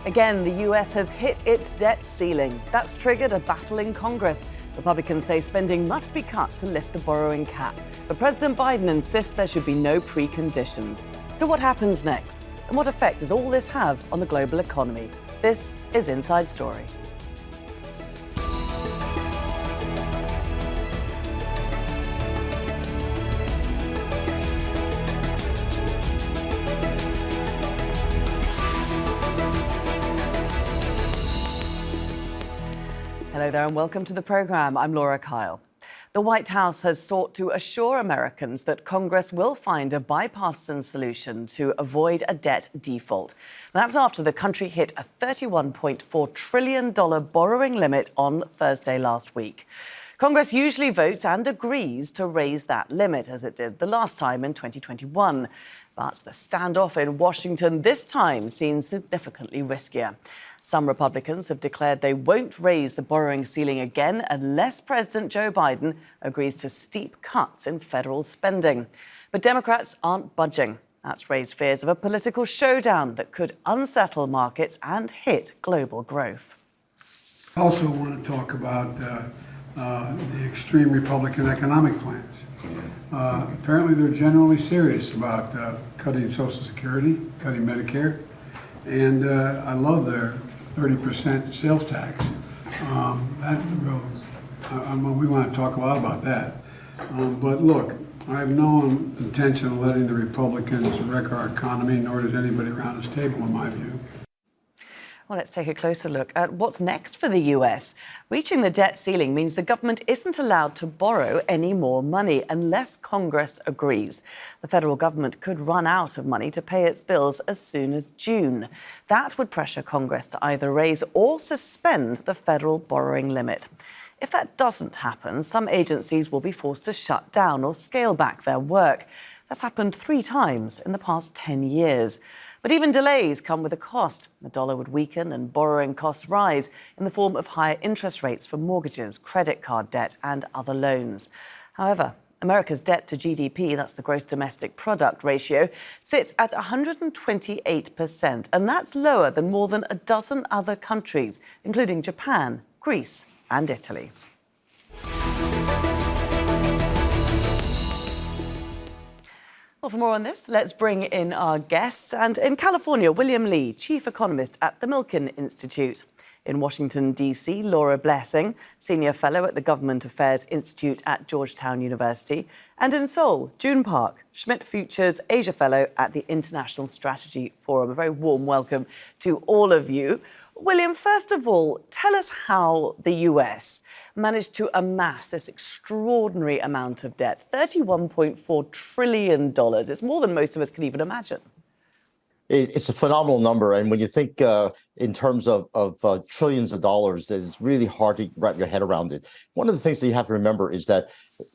Again, the US has hit its debt ceiling. That's triggered a battle in Congress. Republicans say spending must be cut to lift the borrowing cap. But President Biden insists there should be no preconditions. So what happens next? And what effect does all this have on the global economy? This is Inside Story. Hello there and welcome to the programme. I'm Laura Kyle. The White House has sought to assure Americans that Congress will find a bipartisan solution to avoid a debt default. That's after the country hit a $31.4 trillion borrowing limit on Thursday last week. Congress usually votes and agrees to raise that limit, as it did the last time in 2021. But the standoff in Washington this time seems significantly riskier. Some Republicans have declared they won't raise the borrowing ceiling again unless President Joe Biden agrees to steep cuts in federal spending. But Democrats aren't budging. That's raised fears of a political showdown that could unsettle markets and hit global growth. I also want to talk about the extreme Republican economic plans. Apparently they're generally serious about cutting Social Security, cutting Medicare, and I love their 30% sales tax. We want to talk a lot about that. But look, I have no intention of letting the Republicans wreck our economy, nor does anybody around this table, in my view. Well, let's take a closer look at what's next for the US. Reaching the debt ceiling means the government isn't allowed to borrow any more money unless Congress agrees. The federal government could run out of money to pay its bills as soon as June. That would pressure Congress to either raise or suspend the federal borrowing limit. If that doesn't happen, some agencies will be forced to shut down or scale back their work. That's happened 3 times in the past 10 years. But even delays come with a cost. The dollar would weaken and borrowing costs rise in the form of higher interest rates for mortgages, credit card debt and other loans. However, America's debt to GDP, that's the gross domestic product ratio, sits at 128%, and that's lower than more than a dozen other countries, including Japan, Greece and Italy. Well, for more on this, let's bring in our guests. And in California, William Lee, Chief Economist at the Milken Institute. In Washington, D.C., Laura Blessing, Senior Fellow at the Government Affairs Institute at Georgetown University. And in Seoul, June Park, Schmidt-Future's Asia Fellow at the International Strategy Forum. A very warm welcome to all of you. William, first of all, tell us how the US managed to amass this extraordinary amount of debt, $31.4 trillion. It's more than most of us can even imagine. It's a phenomenal number. And when you think in terms of trillions of dollars, it's really hard to wrap your head around it. One of the things that you have to remember is that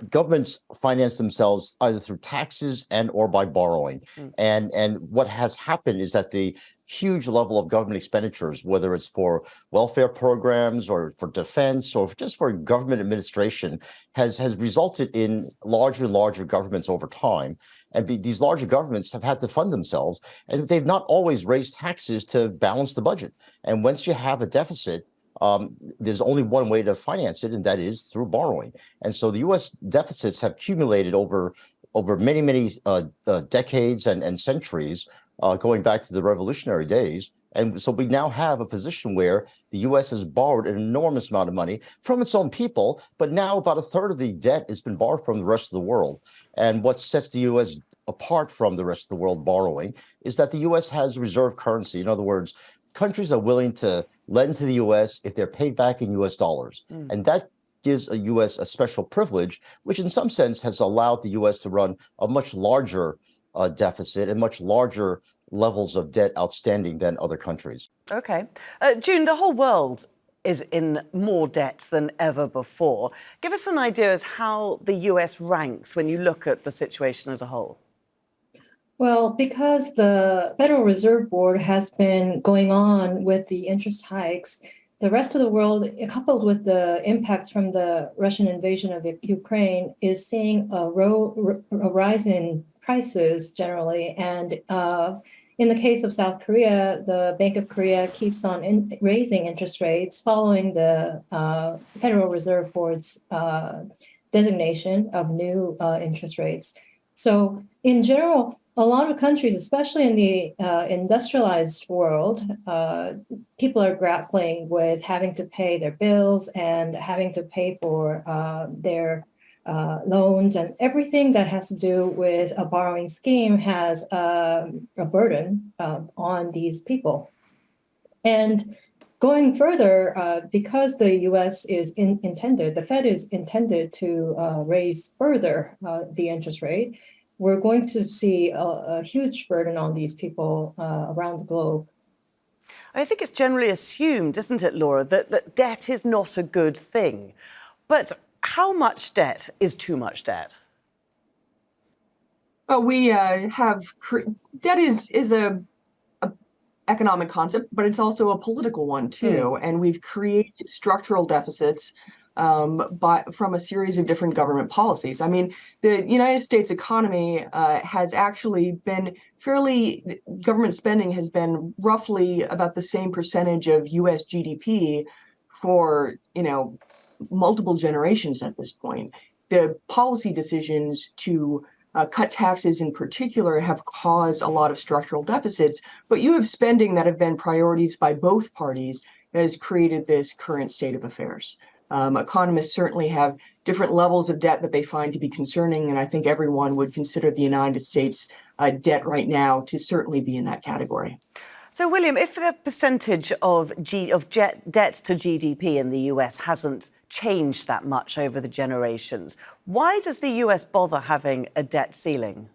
governments finance themselves either through taxes and or by borrowing. And what has happened is that the huge level of government expenditures, whether it's for welfare programs or for defense or just for government administration, has resulted in larger and larger governments over time. And these larger governments have had to fund themselves, and they've not always raised taxes to balance the budget. And once you have a deficit, there's only one way to finance it, and that is through borrowing. And so the U.S. deficits have accumulated over many decades and centuries, going back to the revolutionary days. And so we now have a position where the U.S. has borrowed an enormous amount of money from its own people, but now about a third of the debt has been borrowed from the rest of the world. And what sets the U.S. apart from the rest of the world borrowing is that the U.S. has reserve currency. In other words, countries are willing to lend to the U.S. if they're paid back in U.S. dollars. And that gives a U.S. a special privilege, which in some sense has allowed the U.S. to run a much larger deficit and much larger levels of debt outstanding than other countries. OK. June, the whole world is in more debt than ever before. Give us an idea as how the US ranks when you look at the situation as a whole. Well, because the Federal Reserve Board has been going on with the interest hikes, the rest of the world, coupled with the impacts from the Russian invasion of Ukraine, is seeing a rise in prices generally. And in the case of South Korea, the Bank of Korea keeps on raising interest rates following the Federal Reserve Board's designation of new interest rates. So in general, a lot of countries, especially in the industrialized world, people are grappling with having to pay their bills and having to pay for their loans, and everything that has to do with a borrowing scheme has a burden on these people. And going further, because the U.S. is the Fed is intended to raise further the interest rate, we're going to see a huge burden on these people around the globe. I think it's generally assumed, isn't it, Laura, that debt is not a good thing. But how much debt is too much debt? Well, we have debt is a economic concept, but it's also a political one too. And we've created structural deficits from a series of different government policies. I mean, the United States economy has actually been government spending has been roughly about the same percentage of U.S. GDP for, multiple generations at this point. The policy decisions to cut taxes in particular have caused a lot of structural deficits, but you have spending that have been priorities by both parties that has created this current state of affairs. Economists certainly have different levels of debt that they find to be concerning, and I think everyone would consider the United States debt right now to certainly be in that category. So, William, if the percentage of debt to GDP in the US hasn't changed that much over the generations, why does the US bother having a debt ceiling?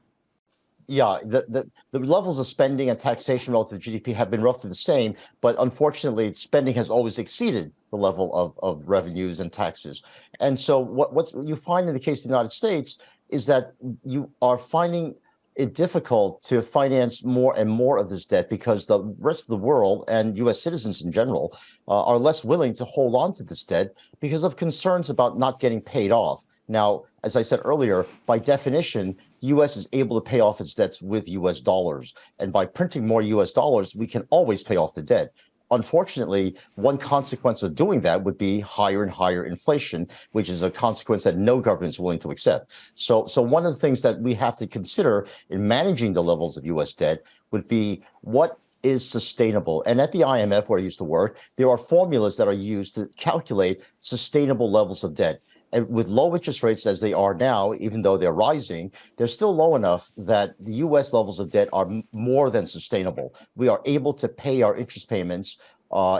Yeah, the levels of spending and taxation relative to GDP have been roughly the same, but unfortunately, spending has always exceeded the level of revenues and taxes. And so what you find in the case of the United States is that you are finding it difficult to finance more and more of this debt because the rest of the world and U.S. citizens in general are less willing to hold on to this debt because of concerns about not getting paid off. Now, as I said earlier, by definition, the U.S. is able to pay off its debts with U.S. dollars. And by printing more U.S. dollars, we can always pay off the debt. Unfortunately, one consequence of doing that would be higher and higher inflation, which is a consequence that no government is willing to accept. So one of the things that we have to consider in managing the levels of U.S. debt would be what is sustainable. And at the IMF, where I used to work, there are formulas that are used to calculate sustainable levels of debt. And with low interest rates as they are now, even though they're rising, they're still low enough that the U.S. levels of debt are more than sustainable. We are able to pay our interest payments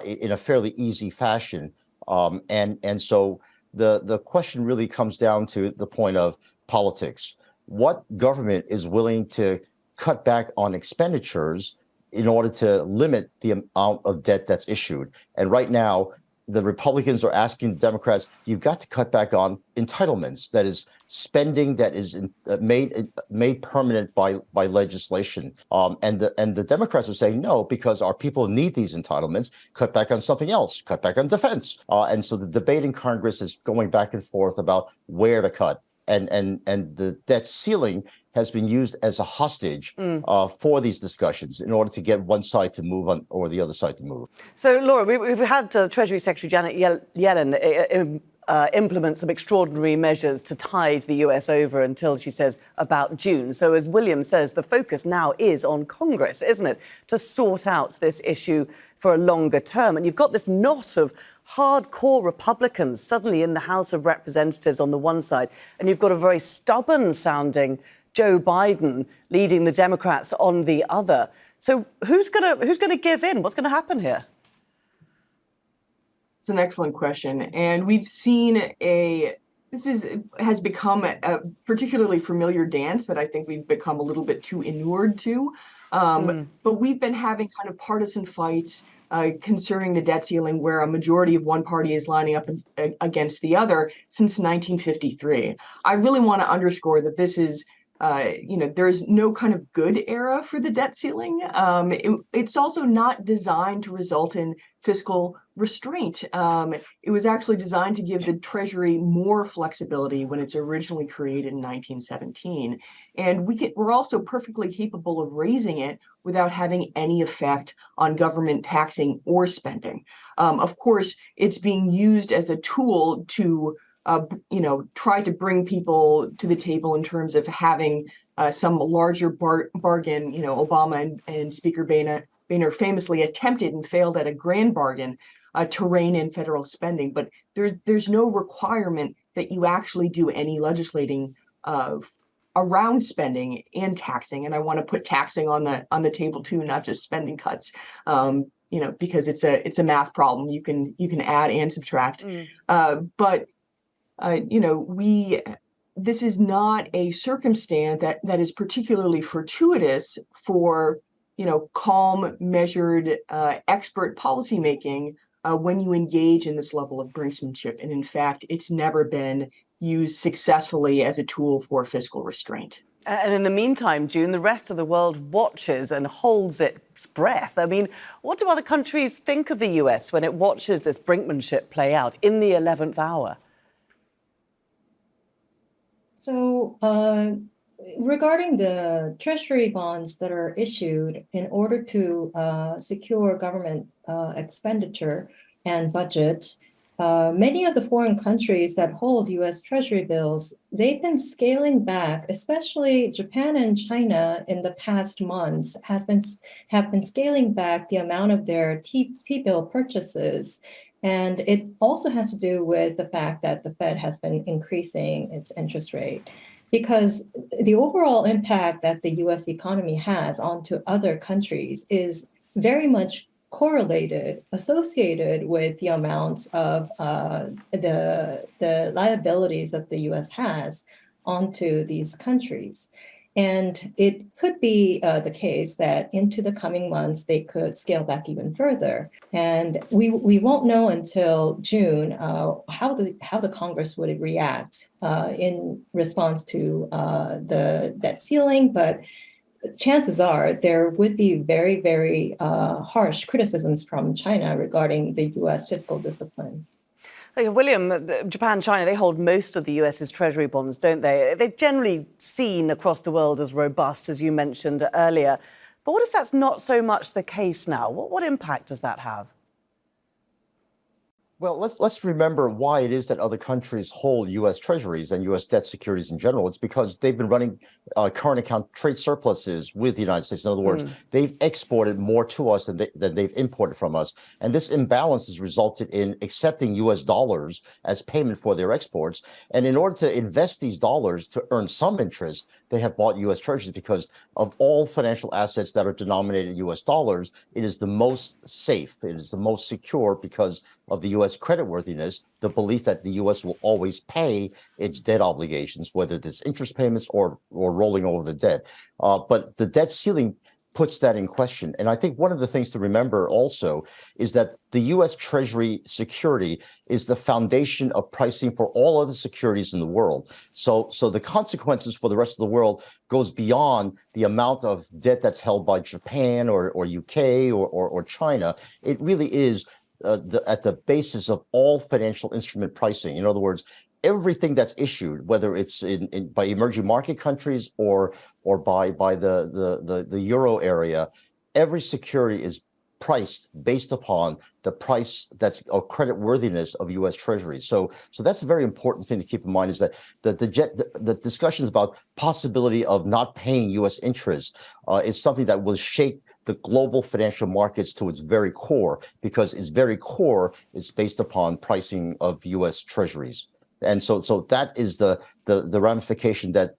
in a fairly easy fashion. And so the question really comes down to the point of politics. What government is willing to cut back on expenditures in order to limit the amount of debt that's issued? And right now, the Republicans are asking the Democrats, you've got to cut back on entitlements. That is spending that is made permanent by legislation. And the Democrats are saying no, because our people need these entitlements. Cut back on something else. Cut back on defense. And so the debate in Congress is going back and forth about where to cut. And the debt ceiling has been used as a hostage for these discussions in order to get one side to move on or the other side to move. So, Laura, we've had Treasury Secretary Janet Yellen implement some extraordinary measures to tide the US over until, she says, about June. So, as William says, the focus now is on Congress, isn't it, to sort out this issue for a longer term. And you've got this knot of hardcore Republicans suddenly in the House of Representatives on the one side, and you've got a very stubborn-sounding Joe Biden leading the Democrats on the other. So who's gonna give in? What's going to happen here? It's an excellent question, and we've seen has become a particularly familiar dance that I think we've become a little bit too inured to. But we've been having kind of partisan fights concerning the debt ceiling, where a majority of one party is lining up against the other since 1953. I really want to underscore that this is there's no kind of good era for the debt ceiling. It's also not designed to result in fiscal restraint. It was actually designed to give the Treasury more flexibility when it's originally created in 1917. And we're also perfectly capable of raising it without having any effect on government taxing or spending. Of course, it's being used as a tool to try to bring people to the table in terms of having some larger bargain. Obama and Speaker Boehner famously attempted and failed at a grand bargain to rein in federal spending, but there's no requirement that you actually do any legislating around spending and taxing. And I want to put taxing on the table too, not just spending cuts. Because it's a math problem. You can add and subtract, but this is not a circumstance that is particularly fortuitous for, calm, measured, expert policymaking when you engage in this level of brinksmanship. And in fact, it's never been used successfully as a tool for fiscal restraint. And in the meantime, June, the rest of the world watches and holds its breath. I mean, what do other countries think of the US when it watches this brinkmanship play out in the 11th hour? So regarding the treasury bonds that are issued in order to secure government expenditure and budget, many of the foreign countries that hold US treasury bills, they've been scaling back, especially Japan and China in the past months have been scaling back the amount of their T-bill purchases. And it also has to do with the fact that the Fed has been increasing its interest rate, because the overall impact that the US economy has onto other countries is very much associated with the amounts of the liabilities that the US has onto these countries. And it could be the case that into the coming months, they could scale back even further. And we won't know until June how the Congress would react in response to the debt ceiling. But chances are there would be very, very harsh criticisms from China regarding the US fiscal discipline. William, Japan, China, they hold most of the US's treasury bonds, don't they? They're generally seen across the world as robust, as you mentioned earlier. But what if that's not so much the case now? What impact does that have? Well, let's remember why it is that other countries hold U.S. treasuries and U.S. debt securities in general. It's because they've been running current account trade surpluses with the United States. In other words, they've exported more to us than they've imported from us. And this imbalance has resulted in accepting U.S. dollars as payment for their exports. And in order to invest these dollars to earn some interest, they have bought U.S. treasuries because of all financial assets that are denominated in U.S. dollars, it is the most safe, it is the most secure because of the U.S. creditworthiness, the belief that the U.S. will always pay its debt obligations, whether it's interest payments or rolling over the debt. But the debt ceiling puts that in question. And I think one of the things to remember also is that the U.S. Treasury security is the foundation of pricing for all other securities in the world. So the consequences for the rest of the world goes beyond the amount of debt that's held by Japan or UK or China. It really is at the basis of all financial instrument pricing. In other words, everything that's issued, whether it's by emerging market countries or by the euro area, every security is priced based upon the price that's of credit worthiness of U.S. Treasuries. So that's a very important thing to keep in mind, is that the discussions about possibility of not paying U.S. interest is something that will shake the global financial markets to its very core, because its very core is based upon pricing of U.S. Treasuries. And so that is the ramification that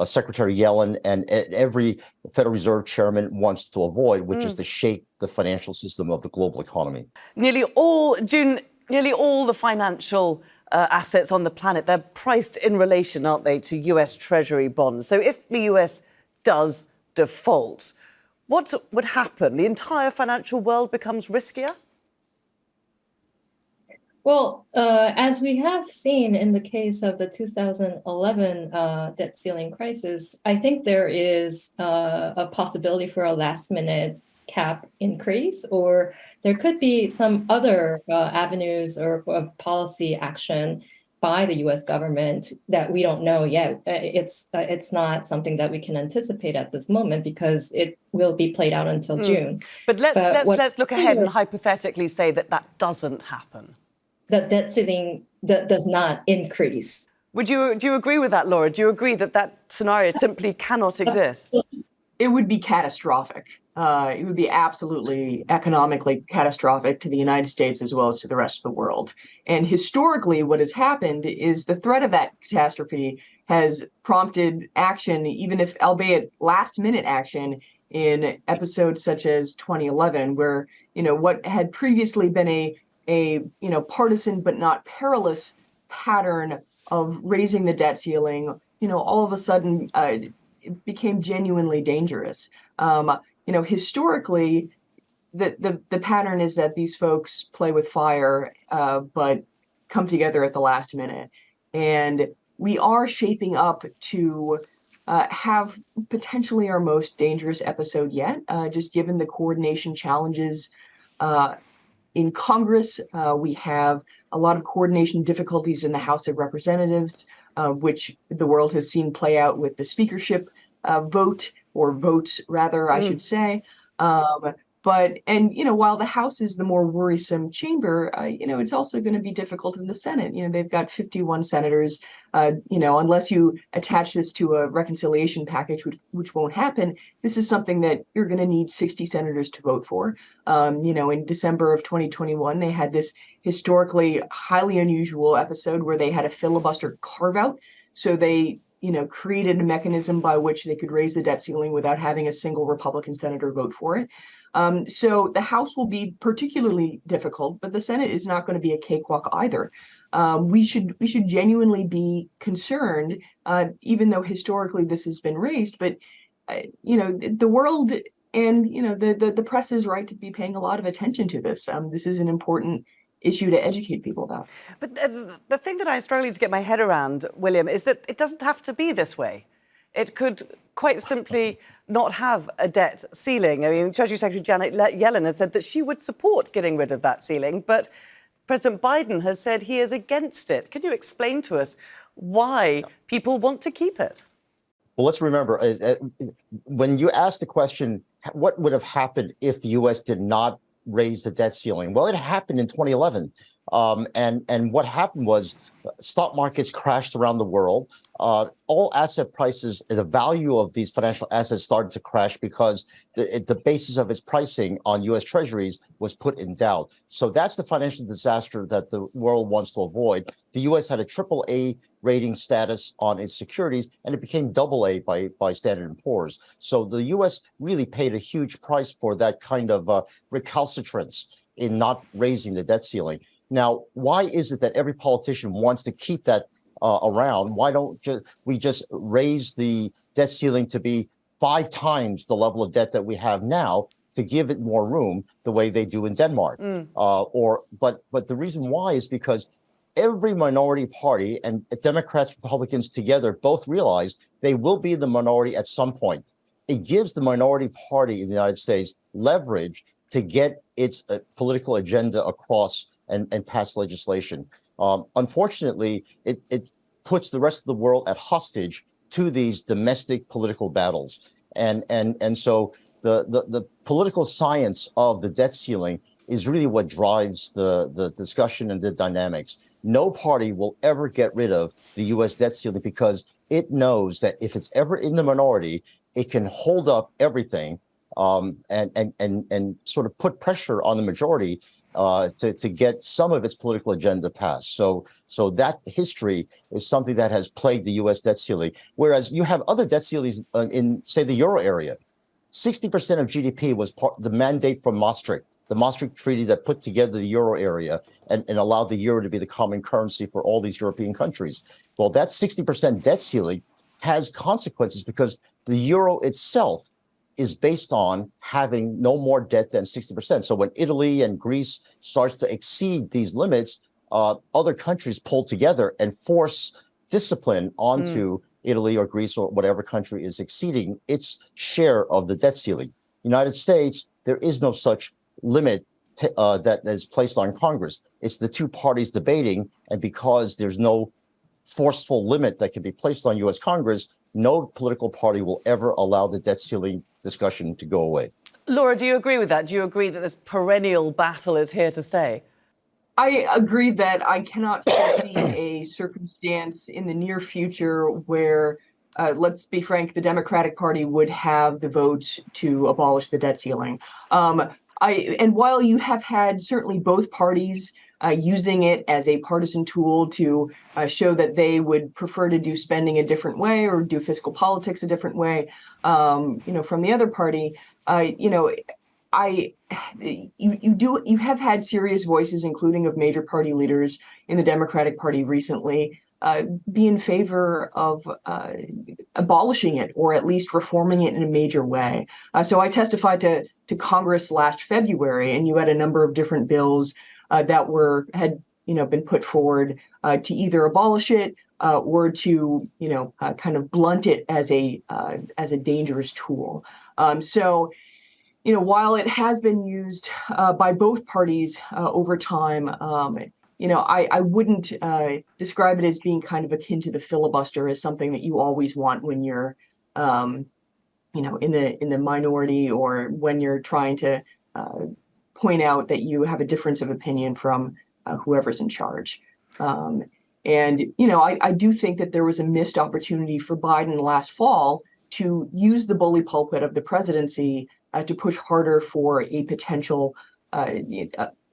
Secretary Yellen and every Federal Reserve chairman wants to avoid, which is to shake the financial system of the global economy. Nearly all the financial assets on the planet, they're priced in relation, aren't they, to US Treasury bonds. So if the US does default, what would happen? The entire financial world becomes riskier? Well, as we have seen in the case of the 2011 debt ceiling crisis, I think there is a possibility for a last minute cap increase, or there could be some other avenues or policy action by the US government that we don't know yet. It's not something that we can anticipate at this moment because it will be played out until June. But let's look ahead and clear- hypothetically say that that doesn't happen. The debt ceiling does not increase. Do you agree with that, Laura? Do you agree that that scenario simply cannot exist? It would be catastrophic. It would be absolutely economically catastrophic to the United States as well as to the rest of the world. And historically, what has happened is the threat of that catastrophe has prompted action, even if albeit last minute action, in episodes such as 2011, where what had previously been a partisan but not perilous pattern of raising the debt ceiling, all of a sudden it became genuinely dangerous. Historically, the pattern is that these folks play with fire, but come together at the last minute. And we are shaping up to have potentially our most dangerous episode yet, just given the coordination challenges in Congress. We have a lot of coordination difficulties in the House of Representatives, which the world has seen play out with the speakership vote, or votes rather, I should say. While the House is the more worrisome chamber, it's also going to be difficult in the Senate. They've got 51 senators. Unless you attach this to a reconciliation package, which won't happen, this is something that you're going to need 60 senators to vote for. In December of 2021, they had this historically highly unusual episode where they had a filibuster carve out. So they created a mechanism by which they could raise the debt ceiling without having a single Republican senator vote for it. So the House will be particularly difficult, but the Senate is not going to be a cakewalk either. We should genuinely be concerned, even though historically this has been raised. But the world and the press is right to be paying a lot of attention to this. This is an important issue to educate people about. But the thing that I'm struggling to get my head around, William, is that it doesn't have to be this way. It could quite simply not have a debt ceiling. I mean, Treasury Secretary Janet Yellen has said that she would support getting rid of that ceiling, but President Biden has said he is against it. Can you explain to us why people want to keep it? Well, let's remember, when you ask the question, what would have happened if the U.S. did not raise the debt ceiling? Well, it happened in 2011. And what happened was stock markets crashed around the world. All asset prices, the value of these financial assets started to crash because the basis of its pricing on U.S. Treasuries was put in doubt. So that's the financial disaster that the world wants to avoid. The U.S. had a AAA rating status on its securities, and it became AA by Standard & Poor's. So the U.S. really paid a huge price for that kind of recalcitrance in not raising the debt ceiling. Now, why is it that every politician wants to keep that around? Why don't we just raise the debt ceiling to be 5 times the level of debt that we have now to give it more room, the way they do in Denmark? But the reason why is because every minority party, and Democrats, Republicans together, both realize they will be the minority at some point. It gives the minority party in the United States leverage to get its political agenda across and pass legislation. Unfortunately, it puts the rest of the world at hostage to these domestic political battles. And so the political science of the debt ceiling is really what drives the discussion and the dynamics. No party will ever get rid of the U.S. debt ceiling because it knows that if it's ever in the minority, it can hold up everything and sort of put pressure on the majority to get some of its political agenda passed. So that history is something that has plagued the U.S. debt ceiling. Whereas you have other debt ceilings in, say, the euro area. 60% of GDP was the mandate from Maastricht, the Maastricht Treaty that put together the euro area and allowed the euro to be the common currency for all these European countries. Well, that 60% debt ceiling has consequences because the euro itself is based on having no more debt than 60%. So when Italy and Greece starts to exceed these limits, other countries pull together and force discipline onto Italy or Greece or whatever country is exceeding its share of the debt ceiling. United States, there is no such limit that is placed on Congress. It's the two parties debating, and because there's no forceful limit that can be placed on U.S. Congress, no political party will ever allow the debt ceiling discussion to go away. Laura, do you agree with that? Do you agree that this perennial battle is here to stay? I agree that I cannot foresee a circumstance in the near future where, let's be frank, the Democratic Party would have the votes to abolish the debt ceiling. And while you have had certainly both parties using it as a partisan tool to show that they would prefer to do spending a different way or do fiscal politics a different way, from the other party, you have had serious voices, including of major party leaders in the Democratic Party recently, be in favor of abolishing it or at least reforming it in a major way. So I testified to Congress last February, and you had a number of different bills that had been put forward to either abolish it or to kind of blunt it as a dangerous tool. So while it has been used by both parties over time, I wouldn't describe it as being kind of akin to the filibuster as something that you always want when you're, in the minority or when you're trying to point out that you have a difference of opinion from whoever's in charge. I do think that there was a missed opportunity for Biden last fall to use the bully pulpit of the presidency to push harder for a potential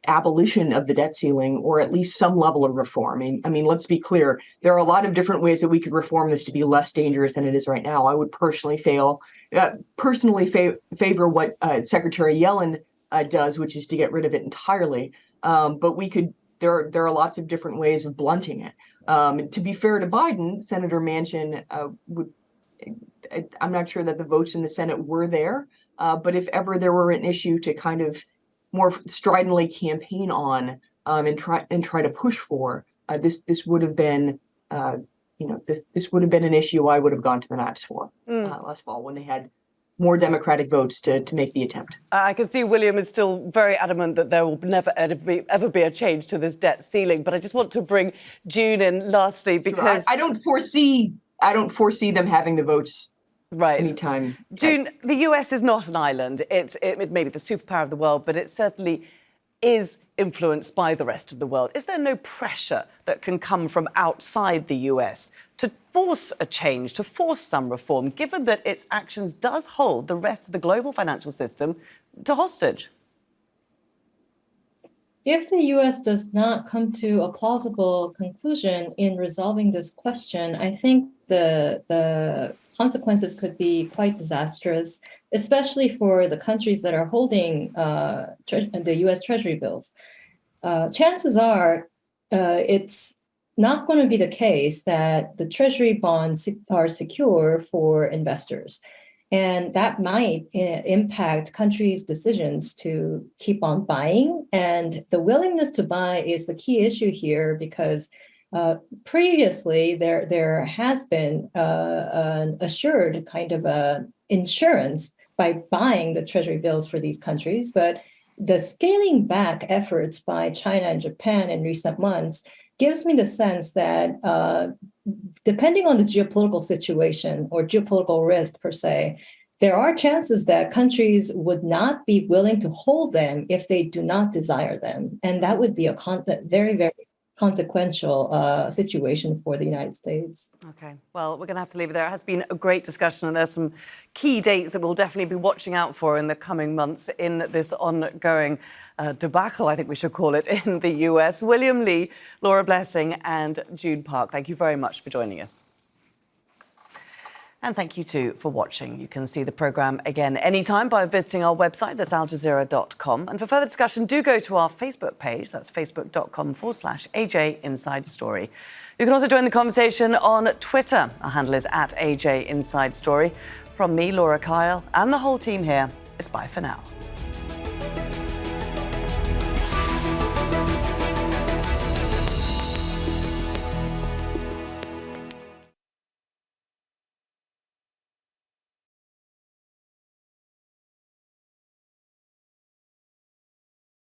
abolition of the debt ceiling, or at least some level of reform. I mean, let's be clear. There are a lot of different ways that we could reform this to be less dangerous than it is right now. I would personally favor what Secretary Yellen does, which is to get rid of it entirely. But there are lots of different ways of blunting it. To be fair to Biden, Senator Manchin I'm not sure that the votes in the Senate were there, but if ever there were an issue to kind of more stridently campaign on and try to push for, this would have been this would have been an issue I would have gone to the mats for last fall when they had more Democratic votes to make the attempt. I can see William is still very adamant that there will never ever be a change to this debt ceiling. But I just want to bring June in lastly because I don't foresee them having the votes. Right. Anytime. June, the US is not an island. It may be the superpower of the world, but it certainly is influenced by the rest of the world. Is there no pressure that can come from outside the US to force a change, to force some reform, given that its actions does hold the rest of the global financial system to hostage? If the US does not come to a plausible conclusion in resolving this question, I think the consequences could be quite disastrous, especially for the countries that are holding the US Treasury bills. Chances are it's not going to be the case that the Treasury bonds are secure for investors. And that might impact countries' decisions to keep on buying. And the willingness to buy is the key issue here because previously there has been an assured kind of insurance by buying the Treasury bills for these countries. But the scaling back efforts by China and Japan in recent months gives me the sense that depending on the geopolitical situation or geopolitical risk per se, there are chances that countries would not be willing to hold them if they do not desire them. And that would be a very, very consequential situation for the United States. Okay, well, we're going to have to leave it there. It has been a great discussion, and there's some key dates that we'll definitely be watching out for in the coming months in this ongoing debacle, I think we should call it, in the US. William Lee, Laura Blessing and June Park, thank you very much for joining us. And thank you too for watching. You can see the programme again anytime by visiting our website, that's aljazeera.com. And for further discussion, do go to our Facebook page, that's facebook.com/AJ Inside Story. You can also join the conversation on Twitter. Our handle is @AJ Inside Story. From me, Laura Kyle, and the whole team here, it's bye for now.